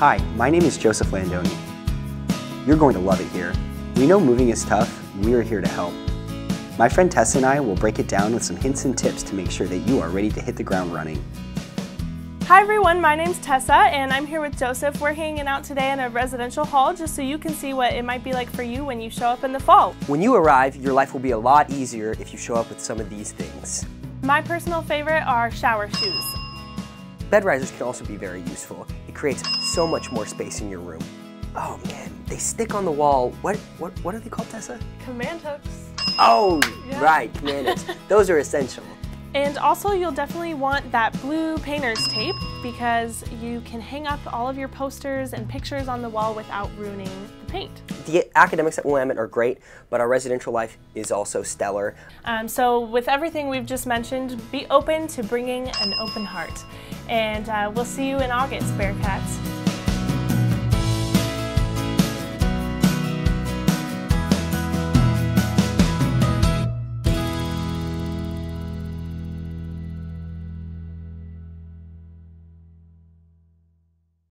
Hi, my name is Joseph Landoni. You're going to love it here. We know moving is tough, and we are here to help. My friend Tessa and I will break it down with some hints and tips to make sure that you are ready to hit the ground running. Hi everyone, my name's Tessa and I'm here with Joseph. We're hanging out today in a residential hall just so you can see what it might be like for you when you show up in the fall. When you arrive, your life will be a lot easier if you show up with some of these things. My personal favorite are shower shoes. Bed risers can also be very useful. It creates so much more space in your room. Oh man, they stick on the wall. What are they called, Tessa? Command hooks. Oh, yeah. Right, command hooks. Those are essential. And also you'll definitely want that blue painter's tape because you can hang up all of your posters and pictures on the wall without ruining the paint. The academics at Willamette are great, but our residential life is also stellar. So with everything we've just mentioned, be open to bringing an open heart. And we'll see you in August, Bearcats.